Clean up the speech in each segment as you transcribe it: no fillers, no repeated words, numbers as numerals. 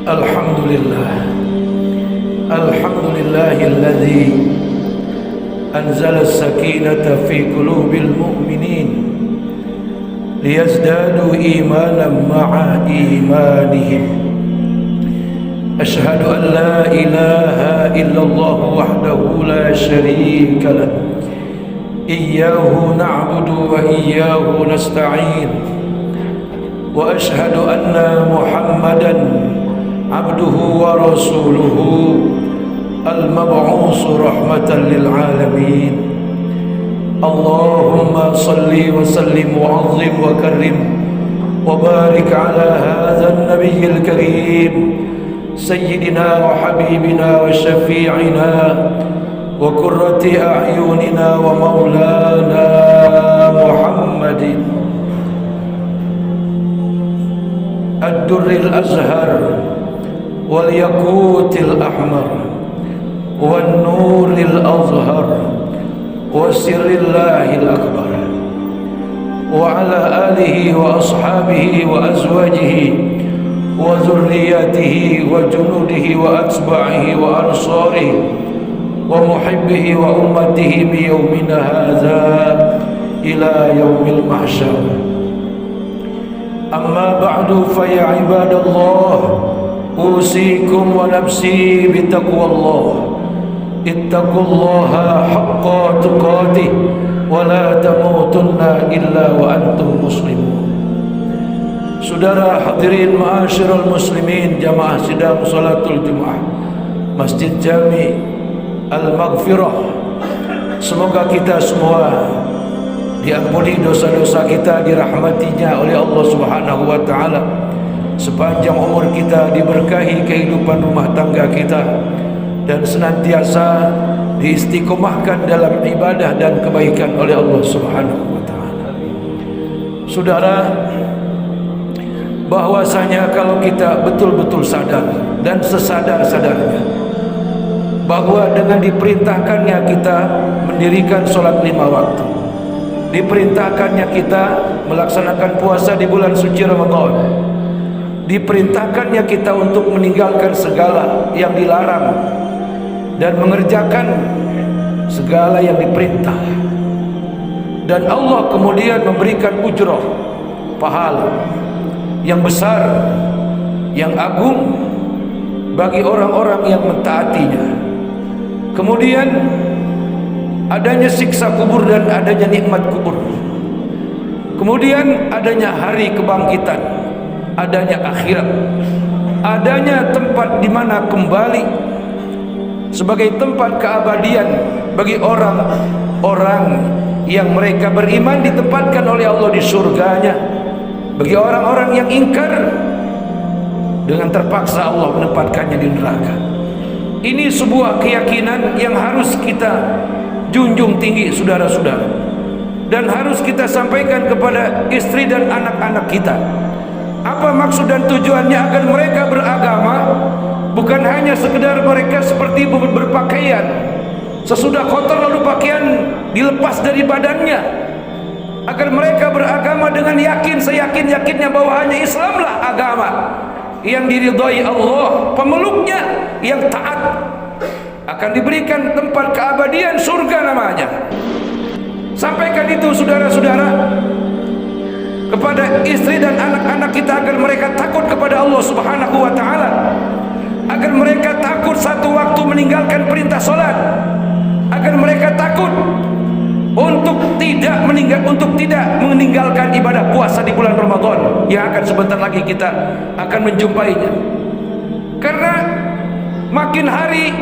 Alhamdulillah, alhamdulillahilladzi anzala as-sakinata fi qulubil mu'minin liyazdadu imanan ma'a imanihim. Ashhadu an la ilaha illallah wahdahu la syarika lah, iyyahu na'budu wa iyyahu nasta'in, wa ashhadu anna Muhammadan abduhu wa rasuluhu al-mab'usu rahmatan lil alamin. Allahumma salli wa sallim wa azim wa karim wa barik ala hadha an-nabiyyil karim sayyidina wa habibina wa syafi'ina wa qurrati a'yunina wa maulana Muhammadin ad-durril azhar wal yaqutil ahmar wan nuril azhar wa sirrillahil akbar wa ala alihi wa ashabihi wa azwajihi wa zurriyatihi wa junudihi wa atba'ihi wa ansarihi wa muhibbihi wa ummatihi bi yaumina hadza ila yaumil mahsyar. Amma ba'du, fa ya ibadallah, usikum wa nafsi bitaqwallah. Ittaqullaha haqqa tuqatih wa la tamutunna illa wa antum muslimun. Saudara hadirin ma'asyiral muslimin, jamaah sidang salatul Jumat Masjid Jami Al-Maghfirah, semoga kita semua diampuni dosa-dosa kita, dirahmatinya oleh Allah Subhanahu wa taala. Sepanjang umur kita diberkahi kehidupan rumah tangga kita dan senantiasa diistiqomahkan dalam ibadah dan kebaikan oleh Allah Subhanahu wa taala. Saudara, bahwasanya kalau kita betul-betul sadar dan sesadar-sadarnya bahwa dengan diperintahkannya kita mendirikan sholat 5 waktu, diperintahkannya kita melaksanakan puasa di bulan suci Ramadan, diperintahkannya kita untuk meninggalkan segala yang dilarang dan mengerjakan segala yang diperintah, dan Allah kemudian memberikan ujrah, pahala yang besar, yang agung bagi orang-orang yang mentaatinya. Kemudian adanya siksa kubur dan adanya nikmat kubur. Kemudian adanya hari kebangkitan, adanya akhirat, adanya tempat di mana kembali sebagai tempat keabadian bagi orang-orang yang mereka beriman, ditempatkan oleh Allah di surganya. Bagi orang-orang yang ingkar, dengan terpaksa Allah menempatkannya di neraka. Ini sebuah keyakinan yang harus kita junjung tinggi, saudara-saudara, dan harus kita sampaikan kepada istri dan anak-anak kita. Apa maksud dan tujuannya agar mereka beragama? Bukan hanya sekedar mereka seperti berpakaian, sesudah kotor lalu pakaian dilepas dari badannya. Agar mereka beragama dengan yakin, seyakin-yakinnya bahwa hanya Islamlah agama yang diridhai Allah, pemeluknya yang taat akan diberikan tempat keabadian, surga namanya. Sampaikan itu, saudara-saudara, kepada istri dan anak-anak kita agar mereka takut kepada Allah Subhanahu wa taala, agar mereka takut satu waktu meninggalkan perintah salat, agar mereka takut untuk tidak meninggalkan ibadah puasa di bulan Ramadan yang akan sebentar lagi kita akan menjumpainya. Karena makin hari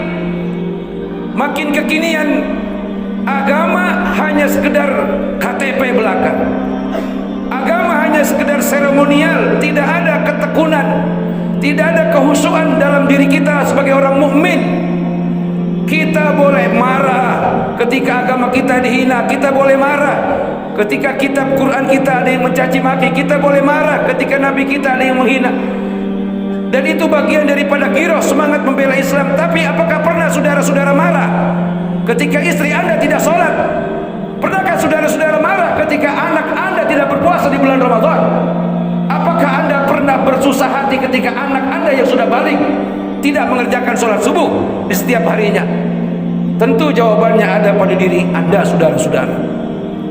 makin kekinian, agama hanya sekedar KTP belaka, agama hanya sekedar seremonial, tidak ada ketekunan, tidak ada kehusuan dalam diri kita sebagai orang mukmin. Kita boleh marah ketika agama kita dihina, kita boleh marah ketika kitab Quran kita ada yang mencaci maki, kita boleh marah ketika Nabi kita ada yang menghina, dan itu bagian daripada giroh semangat membela Islam. Tapi apakah pernah saudara-saudara marah ketika istri Anda tidak sholat? Pernahkah saudara-saudara marah ketika anak Anda tidak berpuasa di bulan Ramadan? Apakah Anda pernah pernah bersusah hati ketika anak Anda yang sudah balik tidak mengerjakan sholat subuh di setiap harinya? Tentu jawabannya ada pada diri Anda, saudara-saudara.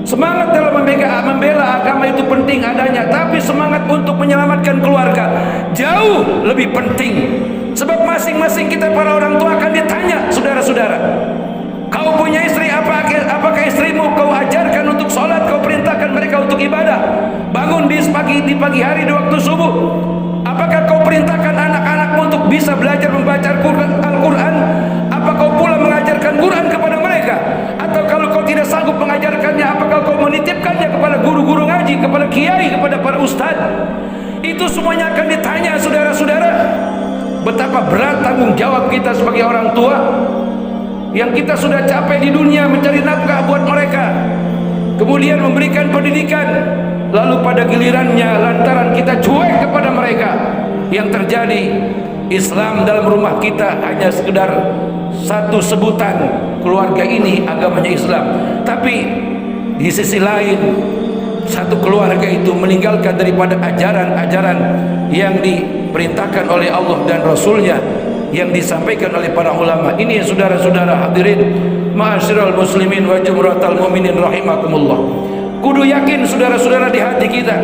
Semangat dalam membela agama itu penting adanya, tapi semangat untuk menyelamatkan keluarga jauh lebih penting. Sebab masing-masing kita para orang tua akan ditanya, saudara-saudara. Kau punya istri, apakah istrimu kau ajarkan untuk sholat, kau perintahkan mereka untuk ibadah? Bangun di pagi hari di waktu subuh. Apakah kau perintahkan anak-anakmu untuk bisa belajar membaca Al-Quran? Apa kau pula mengajarkan Quran kepada mereka? Atau kalau kau tidak sanggup mengajarkannya, apakah kau menitipkannya kepada guru-guru ngaji, kepada kiai, kepada para ustaz? Itu semuanya akan ditanya, saudara-saudara. Betapa berat tanggung jawab kita sebagai orang tua, yang kita sudah capek di dunia mencari nafkah buat mereka, kemudian memberikan pendidikan, lalu pada gilirannya lantaran kita cuek kepada mereka, yang terjadi Islam dalam rumah kita hanya sekedar satu sebutan, keluarga ini agamanya Islam, tapi di sisi lain satu keluarga itu meninggalkan daripada ajaran-ajaran yang diperintahkan oleh Allah dan Rasulnya, yang disampaikan oleh para ulama. Ini saudara-saudara hadirin ma'asyiral muslimin wa jumratal mu'minin rahimakumullah. Kudu yakin saudara-saudara di hati kita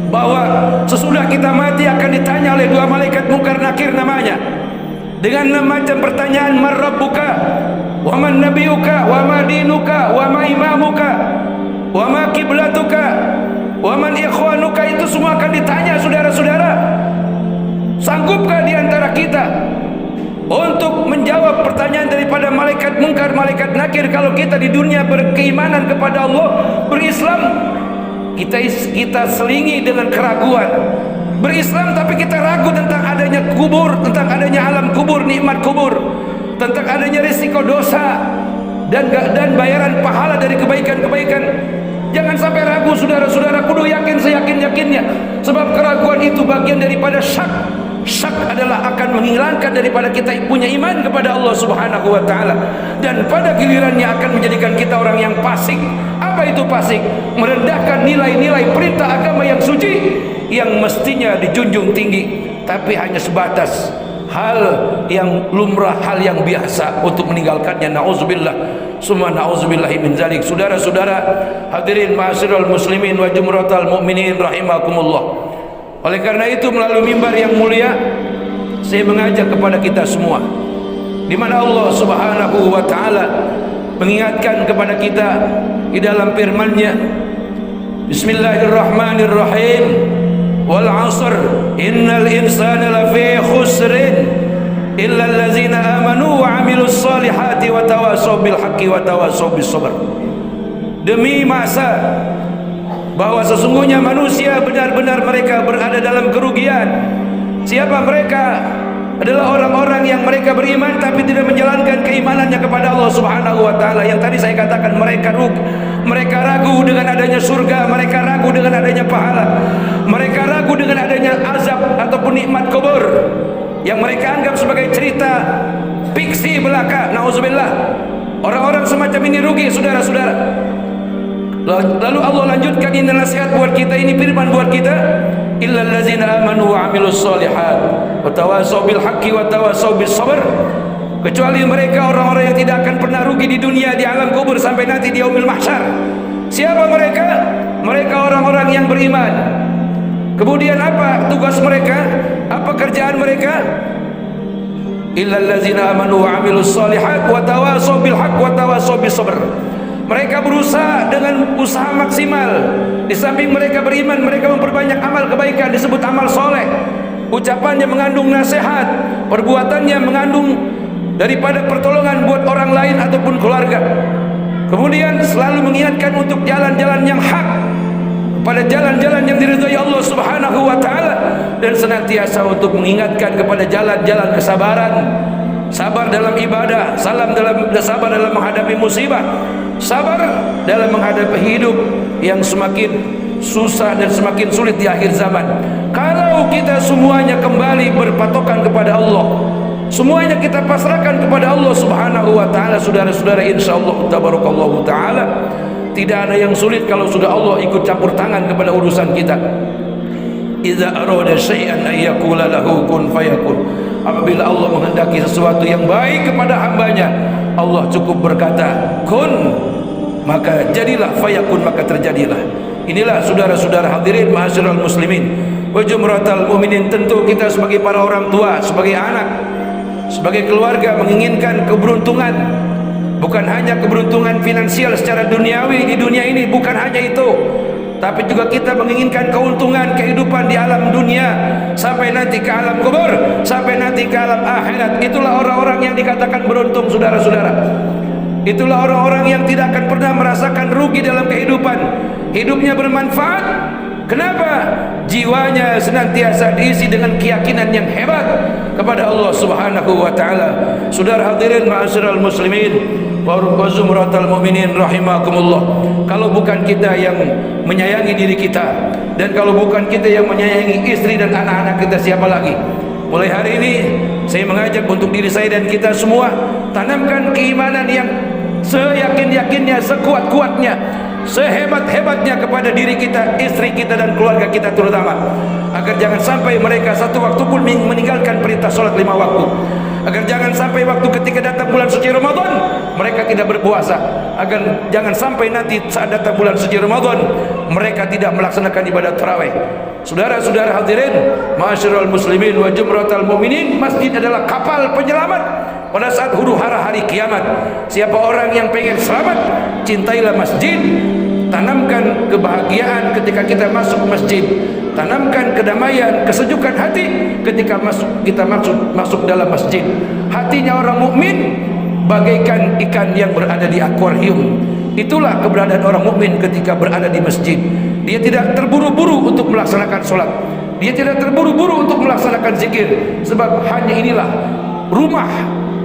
bahwa sesudah kita mati akan ditanya oleh dua malaikat Munkar Nakir namanya, dengan macam pertanyaan, man rabbuka wa man nabiyuka wa ma dinuka wa ma imamuka wa ma kiblatuka wa man ikhwanuka. Itu semua akan ditanya, saudara-saudara. Sanggupkah di antara kita untuk menjawab pertanyaan daripada malaikat Munkar, malaikat Nakir? Kalau kita di dunia berkeimanan kepada Allah, berislam, kita selingi dengan keraguan. Berislam tapi kita ragu tentang adanya kubur, tentang adanya alam kubur, nikmat kubur, tentang adanya risiko dosa dan bayaran pahala dari kebaikan-kebaikan. Jangan sampai ragu, saudara-saudara. Kudu yakin seyakin-yakinnya, sebab keraguan itu bagian daripada syak. Syak adalah akan menghilangkan daripada kita punya iman kepada Allah Subhanahu wa taala, dan pada gilirannya akan menjadikan kita orang yang fasik. Apa itu fasik? Merendahkan nilai-nilai perintah agama yang suci, yang mestinya dijunjung tinggi, tapi hanya sebatas hal yang lumrah, hal yang biasa untuk meninggalkannya. Nauzubillah, summa nauzubillahi min zalik. Saudara-saudara hadirin ma'asyiral muslimin wa jumratal mu'minin rahimakumullah. Oleh karena itu, melalui mimbar yang mulia, saya mengajak kepada kita semua, di mana Allah Subhanahu wa taala mengingatkan kepada kita di dalam firman-Nya, Bismillahirrahmanirrahim, wal 'asr innal insana lafi khusrin illa allazina amanu wa 'amilus solihati wa tawasaw bil haqqi wa tawasaw bis sabr. Demi masa bahwa sesungguhnya manusia benar-benar mereka berada dalam kerugian. Siapa mereka? Adalah orang-orang yang mereka beriman tapi tidak menjalankan keimanannya kepada Allah Subhanahu wa taala. Yang tadi saya katakan, mereka ragu dengan adanya surga, mereka ragu dengan adanya pahala, mereka ragu dengan adanya azab ataupun nikmat kubur, yang mereka anggap sebagai cerita fiksi belaka. Nauzubillah. Orang-orang semacam ini rugi, saudara-saudara. Lalu Allah lanjutkan, ini nasihat buat kita, ini firman buat kita, illal ladzina amanu wa 'amilus solihat wa tawasaw bil haqqi wa tawasaw bis sabr. Kecuali mereka orang-orang yang tidak akan pernah rugi di dunia, di alam kubur, sampai nanti di yaumil mahsyar. Siapa mereka? Mereka orang-orang yang beriman. Kemudian apa tugas mereka? Apa kerjaan mereka? Illal ladzina amanu wa 'amilus solihat wa tawasaw bil haqqi wa tawasaw bis sabr. Mereka berusaha dengan usaha maksimal. Di samping mereka beriman, mereka memperbanyak amal kebaikan, disebut amal soleh. Ucapannya mengandung nasihat, perbuatannya mengandung daripada pertolongan buat orang lain ataupun keluarga. Kemudian selalu mengingatkan untuk jalan-jalan yang hak, pada jalan-jalan yang diridhai Allah Subhanahu wa taala, dan senantiasa untuk mengingatkan kepada jalan-jalan kesabaran. Sabar dalam ibadah, sabar dalam menghadapi musibah, sabar dalam menghadapi hidup yang semakin susah dan semakin sulit di akhir zaman. Kalau kita semuanya kembali berpatokan kepada Allah, semuanya kita pasrahkan kepada Allah Subhanahu wa taala, saudara-saudara, insyaallah tabarakallahu taala tidak ada yang sulit kalau sudah Allah ikut campur tangan kepada urusan kita. Idza arada syai'an ay yaqula lahu kun fayakun. Apabila Allah menghendaki sesuatu yang baik kepada hambanya, Allah cukup berkata kun, maka jadilah, fayakun, maka terjadilah. Inilah saudara-saudara hadirin ma'asyiral muslimin wa jumratal mu'minin. Tentu kita sebagai para orang tua, sebagai anak, sebagai keluarga menginginkan keberuntungan. Bukan hanya keberuntungan finansial secara duniawi di dunia ini, bukan hanya itu, tapi juga kita menginginkan keuntungan kehidupan di alam dunia sampai nanti ke alam kubur, sampai nanti ke alam akhirat. Itulah orang-orang yang dikatakan beruntung, saudara-saudara. Itulah orang-orang yang tidak akan pernah merasakan rugi dalam kehidupan. Hidupnya bermanfaat. Kenapa? Jiwanya senantiasa diisi dengan keyakinan yang hebat kepada Allah Subhanahu wa taala. Saudara hadirin ma'asyiral muslimin wa zumratal mu'minin rahimakumullah. Kalau bukan kita yang menyayangi diri kita, dan kalau bukan kita yang menyayangi istri dan anak-anak kita, siapa lagi? Mulai hari ini saya mengajak untuk diri saya dan kita semua, tanamkan keimanan yang seyakin-yakinnya, sekuat-kuatnya, sehebat-hebatnya kepada diri kita, istri kita dan keluarga kita terutama, agar jangan sampai mereka satu waktu pun meninggalkan perintah sholat 5 waktu, agar jangan sampai waktu ketika datang bulan suci Ramadan mereka tidak berpuasa, agar jangan sampai nanti saat datang bulan suci Ramadan mereka tidak melaksanakan ibadah tarawih. Saudara-saudara hadirin ma'asyiral muslimin wa jumratal mu'minin, masjid adalah kapal penyelamat pada saat huru hara hari kiamat. Siapa orang yang pengen selamat, cintailah masjid. Tanamkan kebahagiaan ketika kita masuk masjid, tanamkan kedamaian, kesejukan hati ketika kita masuk dalam masjid. Hatinya orang mukmin bagaikan ikan yang berada di akuarium. Itulah keberadaan orang mukmin ketika berada di masjid. Dia tidak terburu-buru untuk melaksanakan sholat, dia tidak terburu-buru untuk melaksanakan zikir, sebab hanya inilah rumah,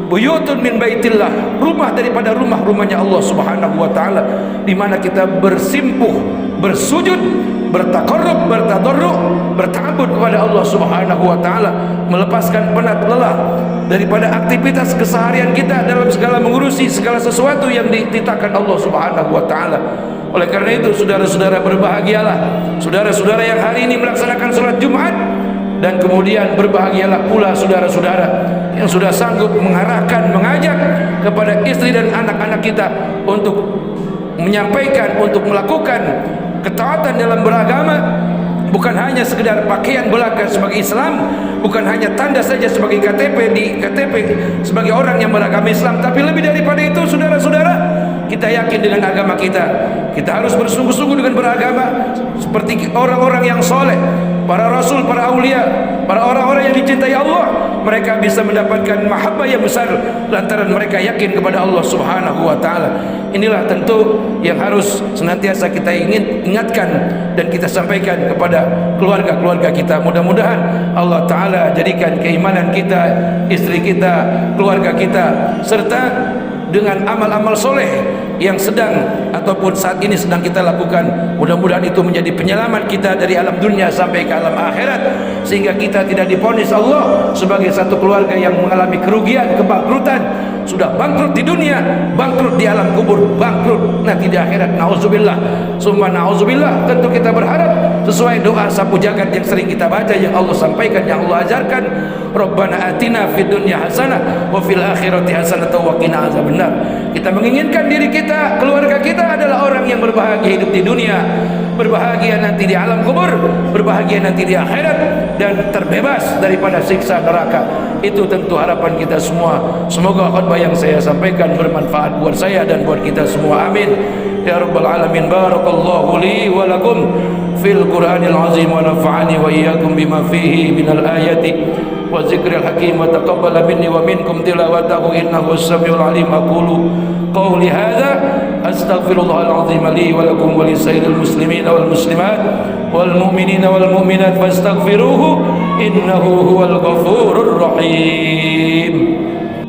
buyutun min baitillah, rumah daripada rumah-rumahnya Allah Subhanahu wa taala, di mana kita bersimpuh, bersujud, bertaqarrub, bertadarruk, berta'abbud kepada Allah Subhanahu wa taala, melepaskan penat lelah daripada aktivitas keseharian kita dalam segala mengurusi segala sesuatu yang dititahkan Allah Subhanahu wa taala. Oleh karena itu saudara-saudara berbahagialah, saudara-saudara yang hari ini melaksanakan sholat Jumat, dan kemudian berbahagialah pula saudara-saudara yang sudah sanggup mengarahkan, mengajak kepada istri dan anak-anak kita untuk menyampaikan, untuk melakukan ketaatan dalam beragama. Bukan hanya sekedar pakaian belaka sebagai Islam, bukan hanya tanda saja sebagai KTP sebagai orang yang beragama Islam, tapi lebih daripada itu saudara-saudara, kita yakin dengan agama kita. Kita harus bersungguh-sungguh dengan beragama seperti orang-orang yang soleh, para rasul, para aulia, para orang-orang yang dicintai Allah. Mereka bisa mendapatkan mahabbah yang besar lantaran mereka yakin kepada Allah Subhanahu wa taala. Inilah tentu yang harus senantiasa kita ingatkan dan kita sampaikan kepada keluarga-keluarga kita. Mudah-mudahan Allah taala jadikan keimanan kita, istri kita, keluarga kita, serta dengan amal-amal soleh yang sedang ataupun saat ini sedang kita lakukan, mudah-mudahan itu menjadi penyelamat kita dari alam dunia sampai ke alam akhirat, sehingga kita tidak divonis Allah sebagai satu keluarga yang mengalami kerugian, kebangkrutan. Sudah bangkrut di dunia, bangkrut di alam kubur, bangkrut nanti di akhirat. Nauzubillah, summa nauzubillah. Tentu kita berharap sesuai doa sapu jagat yang sering kita baca, yang Allah sampaikan, yang Allah ajarkan, Rabbana atina fid dunya hasanah wa fil akhirati hasanah wa qina azabannar. Kita menginginkan diri kita, keluarga kita adalah orang yang berbahagia hidup di dunia, berbahagia nanti di alam kubur, berbahagia nanti di akhirat, dan terbebas daripada siksa neraka. Itu tentu harapan kita semua. Semoga khutbah yang saya sampaikan bermanfaat buat saya dan buat kita semua. Amin ya rabbal alamin. Barakallahu li wa lakum fil Qur'anil azim wa nafa'ani wa iyyakum bima fihi minal ayati wa zikril hakim wa taqabbala minni wa minkum tilawatahu innahu as-sami'ul alim. Aqulu qawli hadza astaghfirullahal azim li wa lakum wa lisairil muslimina wal muslimat wal mu'minina wal mu'minat fastaghfiruhu innahu huwal ghafurur rahim.